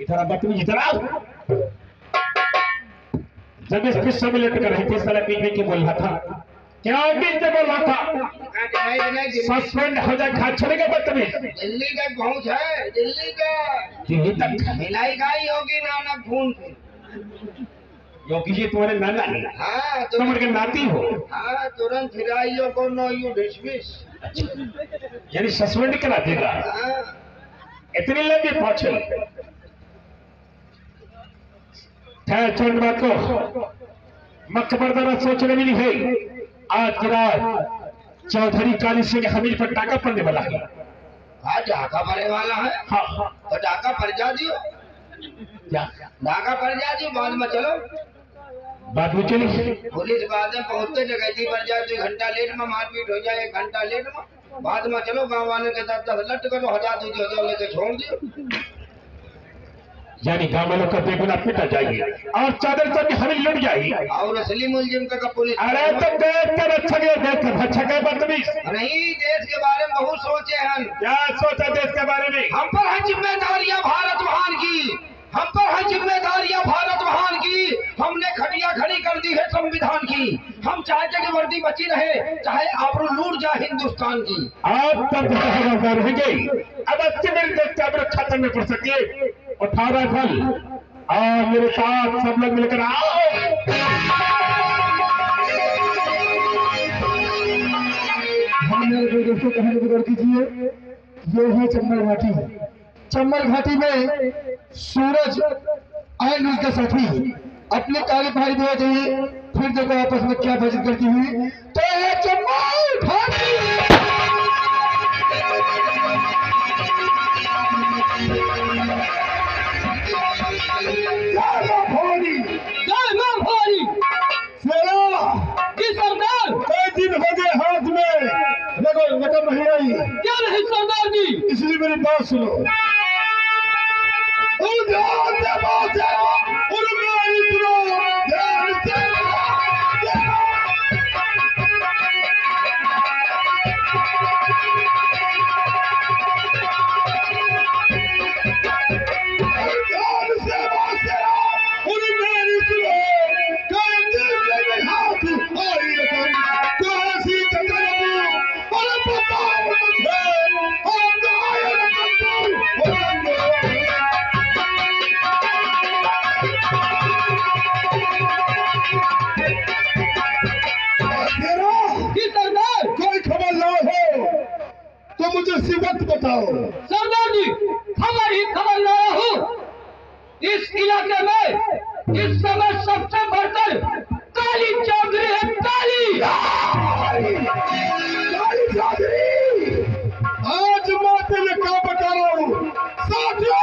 इधर बदतमीज इधर आओ। जब इस किस्से में लेकर रहे थे साला बीच में क्या बोल रहा था, क्या बीच में बोल रहा था, सस्पेंड हो जाए खा छोड़ेगा बदतमीज। दिल्ली का पहुंच है, दिल्ली का दिल्ली तक मिलाई गाई होगी नाना खून से। योगी जी तुम्हारे नाना है? हाँ तुम्हारे के नाती हो? हाँ तुरंत फिराइयो को नो यू डिसमिस। यानी सस्पेंड करा देगा। हाँ इतनी लंबी पहुंचे छोड़ बात को मकबरदारा सोचने मिली है। आज की रात चौधरी काली सिंह हमीर पर टाका पड़ने वाला है। आज डाका पड़ने वाला है। हाँ तो डाका पड़ जा दियो, डाका पड़ जा दियो, बाद में चलो। बाद में चली पुलिस बाद में पहुंचते डकैती पड़ जाए, 2 घंटा लेट में मारपीट हो जाए, 1 घंटा लेट में, बाद में चलो गाँव वाले के साथ 10 लट करो, 1000 लेके छोड़ दियो। यानी गाँव वालों का बेगुना पिटा जाएगी और चादर सब हमें लुट जाएगी और असली मुलजिम का पुलिस। अरे तो देख कर अच्छा गया, देख कर अच्छा गया बदतमीज। नहीं, देश के बारे में बहुत सोचे हैं। क्या सोचा देश के बारे में? हम पर है जिम्मेदारियां भारत महान की, हम पर है जिम्मेदारियां भारत महान की। हमने खटिया खड़ी कर दी है संविधान की। हम चाहते कि वर्दी बची रहे, चाहे आबरू लूट जाए हिंदुस्तान की। आप तब रहेंगे। अब 80 मिनट तक खत्म में पड़ सके। उठा राइफल और मेरे साथ सब लोग मिलकर आओ। मेरे दोस्तों कहने बिगड़ कीजिए, ये है चंबल घाटी। चंबल घाटी में सूरज आयन के साथी अपने काली पहाड़ी में जाइए, फिर देखो आपस में क्या बातचीत करती हुई। तो है चंबल घाटी। दिन हो गए हाथ में, देखो रकम नहीं आई। क्या नहीं सरदार जी? इसलिए मेरी बात सुनो। मुझे सिबत बताओ। सरदार जी, हमारी खबर लाया हूँ। इस इलाके में इस समय सबसे बढ़कर काली चौधरी है। काली चौधरी, आज मैं तेरे क्या बता रहा हूँ साथियों।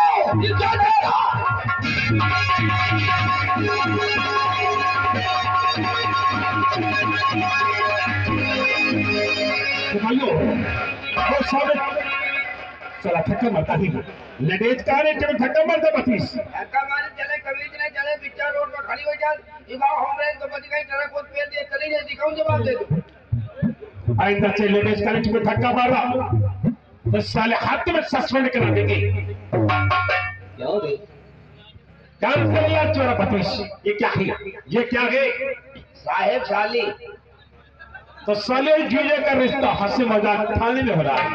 वो चला थक्का मरता ही लडेज का रे जब थक्का मरता बतीस धक्का मारे चले, कमीज नहीं चले, पिक्चर रोड पर खड़ी हो जाए, युवाओं हम रहे तो बच गई, ट्रक को पेड़ दिए चली नहीं, दिखाऊं जवाब दे दो। आइंदा से लेडीज का रे धक्का मारा तो साले हाथ में सस्पेंड करा देंगे। काम कर लिया चोरा बतीस। ये क्या है? ये क्या है? साहेब साली तो साले जूझे का रिश्ता हंसी मजाक थाने में हो रहा है।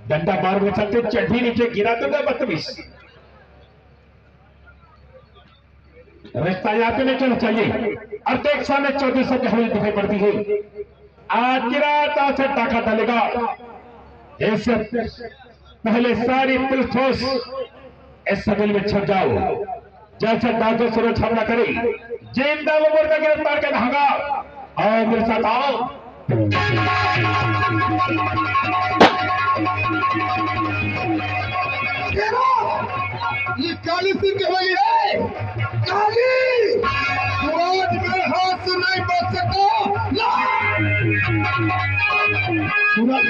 डंडा मार में चलते चढ़ी नीचे गिरा तो बदतमीज। रिश्ता यहाँ पे नहीं चलना चाहिए। अब देख सामने 1400 की हमें दिखाई पड़ती है। आज की रात आज से टाका डालेगा। इससे पहले सारी पुलिस फोर्स इस सगल में छप जाओ। जैसे डाकू सूरज हमला करे, जिंदा वो मुर्दा गिरफ्तार कर भागा। और मेरे साथ आओ। ये काली सिंह की होली है। काली सूरज मेरे हाथ से नहीं बच सकता। सूरज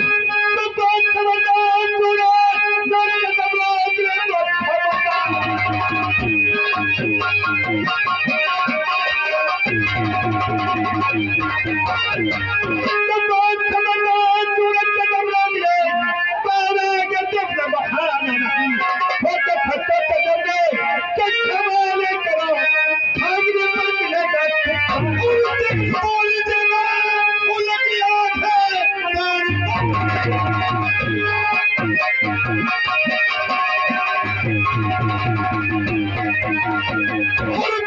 और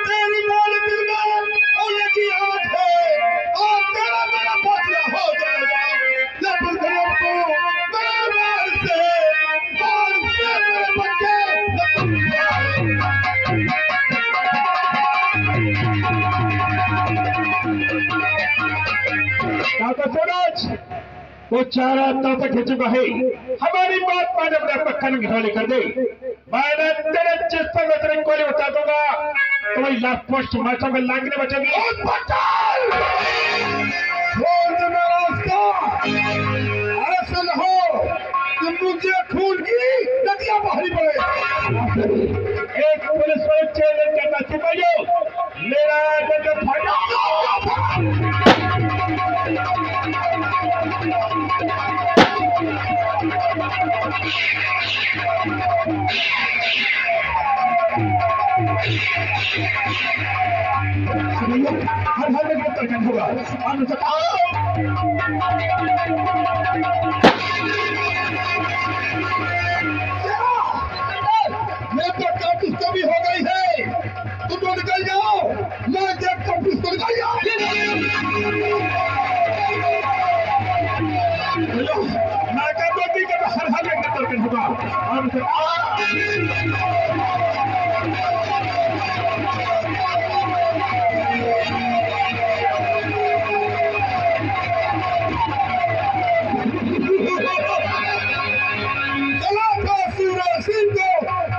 तेरी मान दिल में उन्हें की आग है, और तेरा मेरा फासला हो जाएगा। लेकिन गरीब को मेरे मार से मेरे बच्चे सूरज वो चारा तक खिंच चुका है। हमारी बात मान अपने पक्का घिरौली कर दे। मैंने तेरे जिस्म में तेरे गोली बता दूंगा, तुम्हारी लास्ट पोस्ट मैचों में लागने बचेगी। ऐसा न हो कि मुझे खून की नदियां बाहरी पड़े। एक पुलिस वाले चैलेंज करना सिपाहियों, मेरा जगह हर हाल में गिरफ्तार करना होगा। मेरे तो काफी कमी हो गई है, तुम तो निकल जाओ। मैं जब काफी तो निकल जाओ। मैं कहती कि हर हाल में गिरफ्तार करना होगा।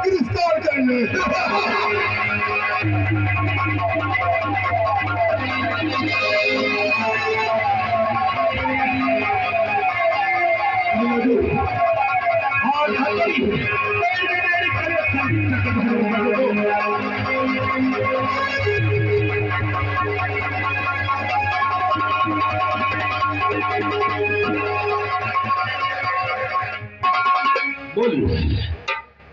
गिरफ्तार करने बोल,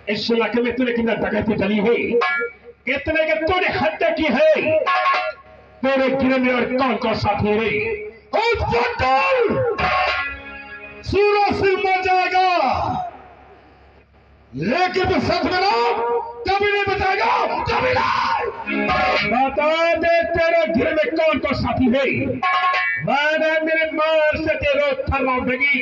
इस इलाके में तूने कितना डकैती चली है, कितने के तूने हत्या की है, तेरे गिरने में और कौन कौन साथी है? सूरज सिंह मर जाएगा, लेकिन तो सच में नाम कभी नहीं बताएगा, कभी नहीं। बता दे तेरे घर में कौन कौन साथी है? मैंने मेरे मार से तेरे थर्रा देगी।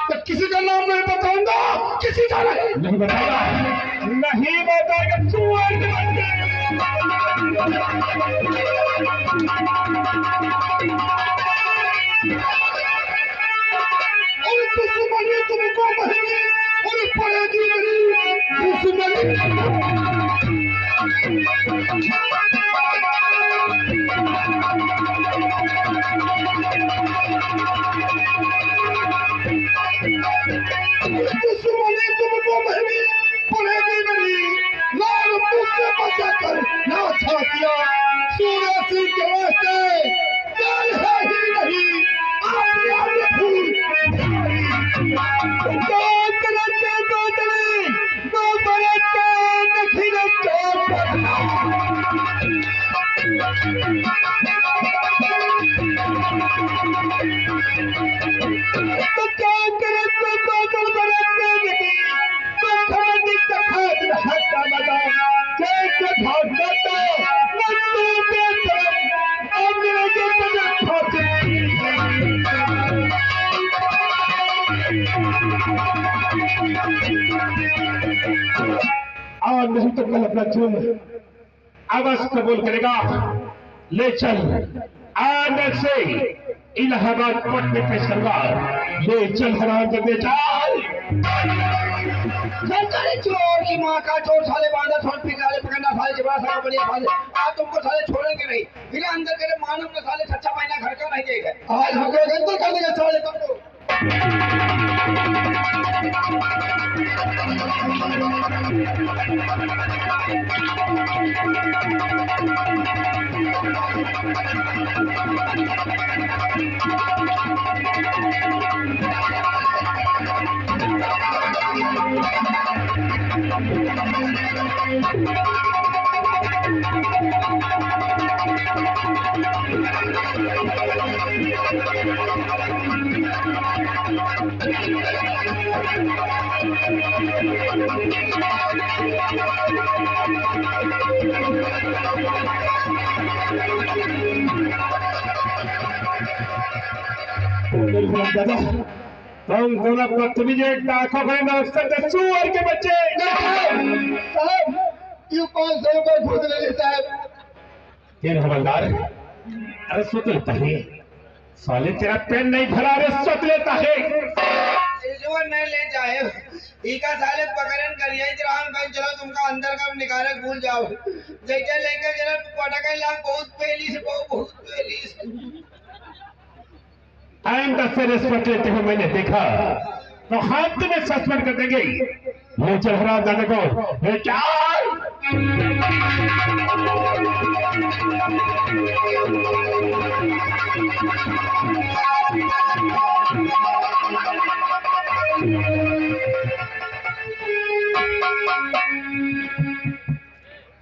तो किसी का नाम नहीं बताऊंगा, किसी का नहीं बताएगा, नहीं बताएगा। और दुश्मनी तुमको बहेगी और पड़ेगी मेरी दुश्मनी। दुश्मनी तुमको बहेगी पड़ेगी मेरी। लाल मुझसे बचाकर ना छातिया सूरज सिंह के वास्ते जान है ही नहीं। आपने आगे फूल और नहीं तो कल अपना जुर्म आवाज कबूल करेगा। ले चल, आज से इलाहाबाद कोर्ट में पेश करूंगा। ले चल हराम कर दे, चल। चोर की माँ का चोर, साले बांधा छोड़ पिकाले पकड़ना, साले जबरा साले बढ़िया साले। आज तुमको साले छोड़ेंगे नहीं, फिर अंदर करे मानव ने साले सच्चा महीना घर का नहीं देगा। आज हमको गंदे करने के साले तुमको। दादा तुम दोनों बदतमीज आंखों में नमस्ते सुअर के बच्चे। साहब क्यों 500 रुपए खुद ले लेता है? ये हवलदार अरे सुत लेता है साले, तेरा पेन नहीं भरा रे, सुत लेता है। जो नहीं ले जाए इका साले पकड़न करिए राम भाई, चलो तुमका अंदर का निकाले भूल जाओ जैसे लेके चलो पटका ला बहुत पहली से बहुत पहली से आइंदा से रिश्वत लेते हुए मैंने देखा तो हाथ में सस्पेंड कर देंगे। ले चल हराम दादा को, ले चल।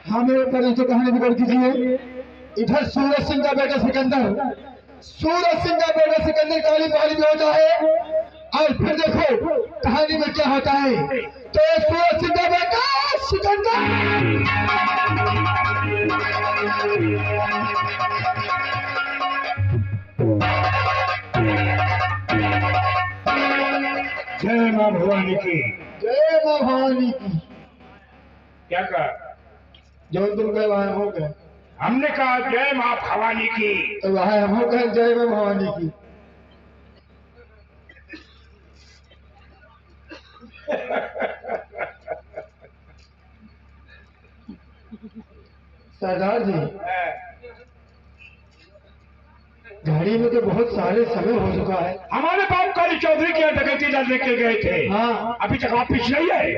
हाँ मेरे ऊपर जो कहानी बिगड़ कीजिए। इधर सूरज सिंह का बेटा सिकंदर, सूरज सिंह का बेटा सिकंदर काली पहाड़ी में होता है। और फिर देखो कहानी में क्या होता है। तो ये सूरज सिंह का बेटा सिकंदर जय मां भवानी की। जय मां भवानी की। क्या कहा? जो तुम कहे वहां हो गए, हमने कहा जय मां भवानी की। तो वहां हम हो गए जय मां भवानी की। सरदार जी घड़ी में तो बहुत सारे समय हो चुका है। हमारे बाप काली चौधरी की डकैती डालने के गए थे, हाँ अभी तक वापिस नहीं आए।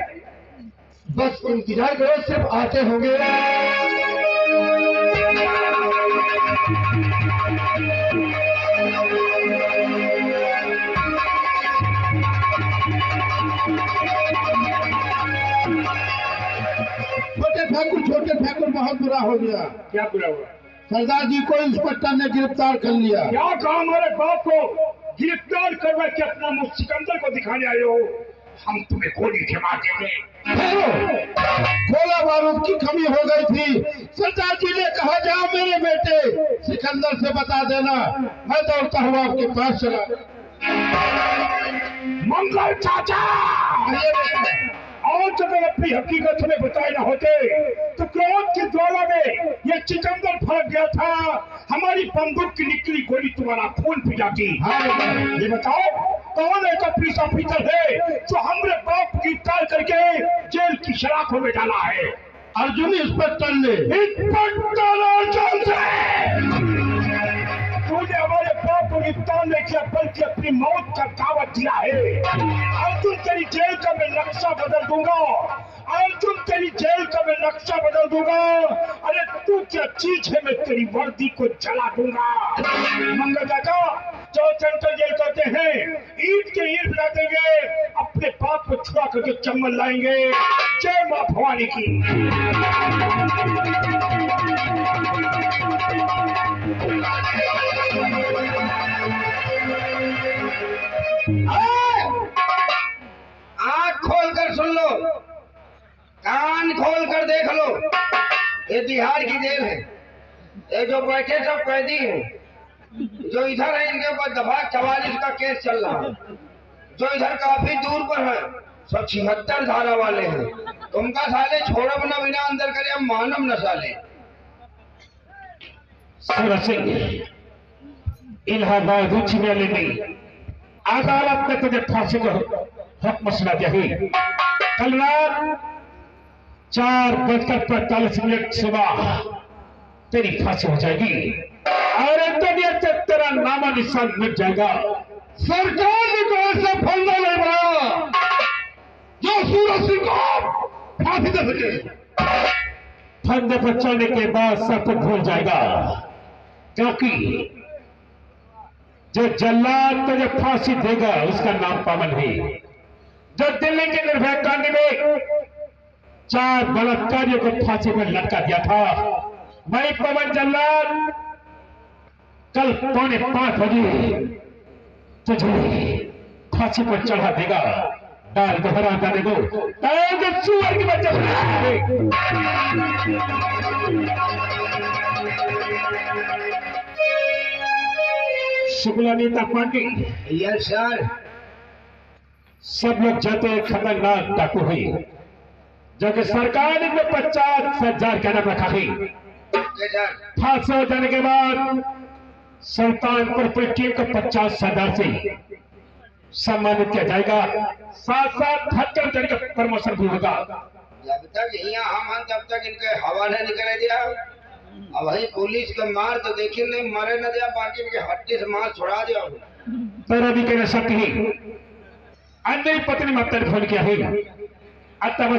बस इंतजार करो, सिर्फ आते होंगे। छोटे ठाकुर बहुत बुरा हो गया। क्या बुरा हुआ? सरदार जी को इंस्पेक्टर ने गिरफ्तार कर लिया। क्या कहा? हमारे बाप को गिरफ्तार करवा के अपना मुझ सिकंदर को दिखाने आए हो? हम तुम्हें गोली से मार देंगे। गोला बारूद की कमी हो गई थी। सरदार जी ने कहा जाओ मेरे बेटे सिकंदर से बता देना, मैं दौड़ता हुआ आपके पास चला। मंगल चाचा, और जब अपनी हकीकत हमें बताए न होते तो क्रोध की ज्वाला में ये सिकंदर फट गया था, हमारी बंदूक की निकली गोली तुम्हारा खून पी जाती। ये बताओ कौन एक पुलिस ऑफिसर है जो हमारे बाप की गिरफ्तार करके जेल की सलाखों में डाला है? अर्जुन इंस्पेक्टर ने। इंस्पेक्टर अर्जुन से तूने हमारे बाप को गिरफ्तार नहीं किया बल्कि अपनी मौत का दावत दिया है। अर्जुन तेरी जेल का मैं नक्शा बदल दूंगा, अर्जुन तेरी जेल का मैं नक्शा बदल दूंगा। अरे तू क्या चीज है, मैं तेरी वर्दी को जला दूंगा। मंगल चाचा जो सेंट्रल जेल करते हैं ईट के ईट बना देंगे, अपने बाप को छुड़ा करके चम्मन लाएंगे। जय मां भवानी की। आँख खोल कर सुन लो, कान खोल कर देख लो, ये बिहार की जेल है। ये जो बैठे सब कैदी हैं, जो इधर है इनके ऊपर दफा 44 का केस चल रहा है, जो इधर काफी दूर पर है 176 धारा वाले हैं। तुमका साले छोड़ब न बिना अंदर करे, हम मानव न साले। सूरज सिंह, इलाहाबाद उच्च न्यायालय ने अदालत ने तुझे फांसी का हुक्म सुना दिया है। कल रात 4:45 सुबह तेरी फांसी हो जाएगी और दुनिया से तेरा नामा निशान मिट जाएगा। सरकार ने तो ऐसा फंदा नहीं बनाया जो सूरज सिंह को फांसी दे सके। फंदे पर चढ़ने के बाद सब कुछ भूल जाएगा, क्योंकि जो जल्लाद तुझे फांसी देगा उसका नाम पवन है। जो दिल्ली के निर्भया कांड में 4 बलात्कारियों को फांसी पर लटका दिया था। मैं पवन जल्लाद कल 4:45 बजे तुझे फांसी पर चढ़ा देगा। डाल दोहरा जाने दो, सुअर के बच्चे। शुक्ला नेता पार्टी। Yes sir. सब लोग जाते हैं खतरनाक डाकू हुई, जो कि सरकार ने 50,000 का नाम रखा है। फांसी हो जाने के बाद सुल्तानपुर पुलिस टीम को 50,000 से सम्मानित किया जाएगा। साथ हत्या का प्रमोशन भी होगा। जब तक यहाँ हम तब तक इनके हवाले निकले दिया। अब वही पुलिस के मार तो देखिए नहीं मरे न दिया, बाकी इनके हड्डी से मार छुड़ा दिया। तेरा भी कहना सकती है अंदर पत्नी में फोन किया है।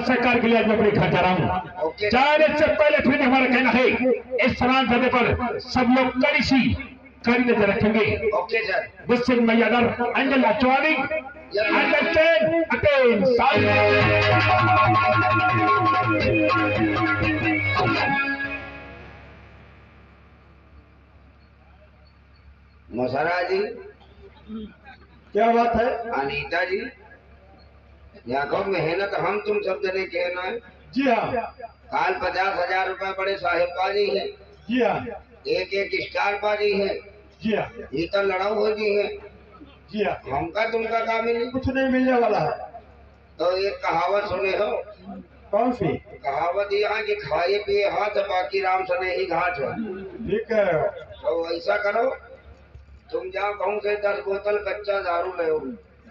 सरकार के लिए आज मैं अपने घर जा रहा हूँ। जाने से पहले फिर हमारा कहना है इस समान करने पर सब लोग कड़ी नजर रखेंगे। Okay sir. मुझसे मैयादार अंजल अचवानी अंडरस्टैंड अटेन मसारा जी। क्या बात है? अनीता जी, यहाँ मेहनत हम तुम सब जने कहना है। जी हाँ। काल 50,000 रुपए बड़े साहेब बाजी है। जी हाँ। एक स्टार बाजी है। जी हाँ। ये तो लड़ाऊ हो जी है। जी हाँ। हमका तुमका काम मिली कुछ नहीं मिलने वाला है। तो एक कहावत सुने हो? कौन सी? कहावत यहाँ की खाए पिए हाथ बाकी राम सने ही घाट है। ठीक है। तो ऐसा करो, तुम जाओ कहूँ से 10 बोतल कच्चा दारू ले।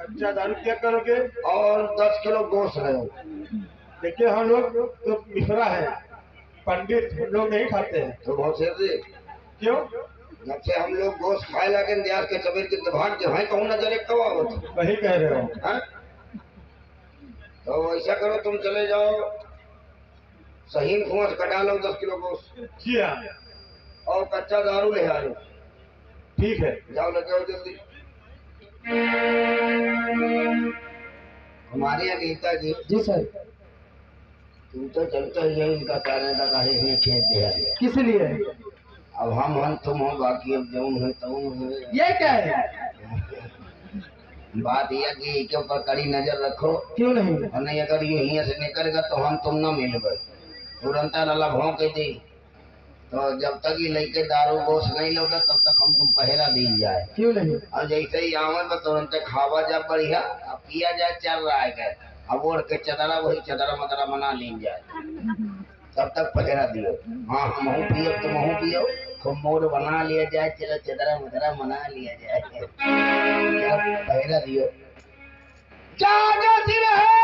कच्चा दारू क्या करोगे? और 10 किलो गोश्त ले। देखिए हम लोग तो मिश्रा है, पंडित लोग नहीं खाते हैं। तो बहुत से क्यों? जब से हम लोग गोश्त खाए लगे देश के सबेर के भाग जो है कहूँ नजर एक कवावत। वही कह रहे हो। हाँ? तो ऐसा करो, तुम चले जाओ सही कुआं कटा लो 10 किलो गोश्त। जी हाँ। और कच्चा दारू ले आ लो। ठीक है, जाओ लगे हो जल्दी। हमारे अनीता जी। जी सर। तुम तो चलते ही है, इनका कहने लगा है खेत दिया गया। किस लिए? अब हम तुम हो, बाकी अब जौन है तुम है। ये क्या है? बात यह कि इसके ऊपर कड़ी नजर रखो। क्यों नहीं? और नहीं अगर ये यहाँ से निकलेगा तो हम तुम न मिलबे। तुरंत लला भौंक दी तो जब तक ये लेके दारू गोश्त नहीं लोगे तब तक हम तुम पहरा दी जाए। क्यों नहीं? और जैसे ही आवे तो तुरंत खावा जा बढ़िया, अब पिया जाए चल रहा है। अब ओढ़ के चदरा वही चदरा मदरा मना ली जाए, तब तक पहरा दियो। हाँ हम हूँ पियो तुम हूँ पियो, खूब मोड़ बना लिया जाए, चलो चदरा मदरा मना लिया जाए। क्या पहरा दियो। जागती रहे।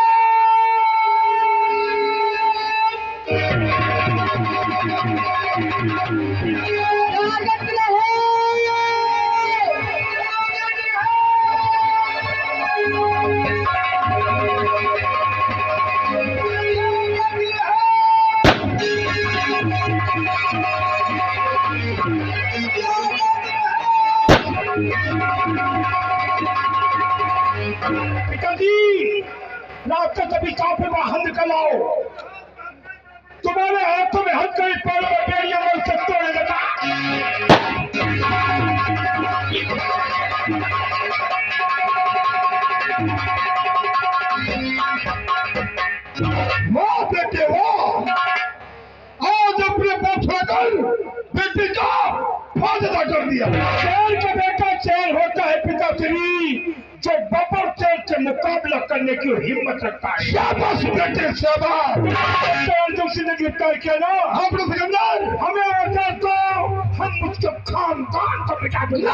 रात को कभी काफी में हंद कलाओ, तुम्हारे हाथों में हंद करी पैरों में बेड़ियां बोल सकते हो लगा। वाह बेटे वाह, आज अपने पोछाकर बेटी का फायदा कर दिया। शेर का बेटा शेर होता है पिताश्री, जो बबर शेर से मुकाबला करने की हिम्मत रखता है। शाबाश बेटे शाबाश। ने गिरफ्तार किया ना हम सिकंदर, हमें आजाद दो, हम उसके खानदान को मिटा देंगे।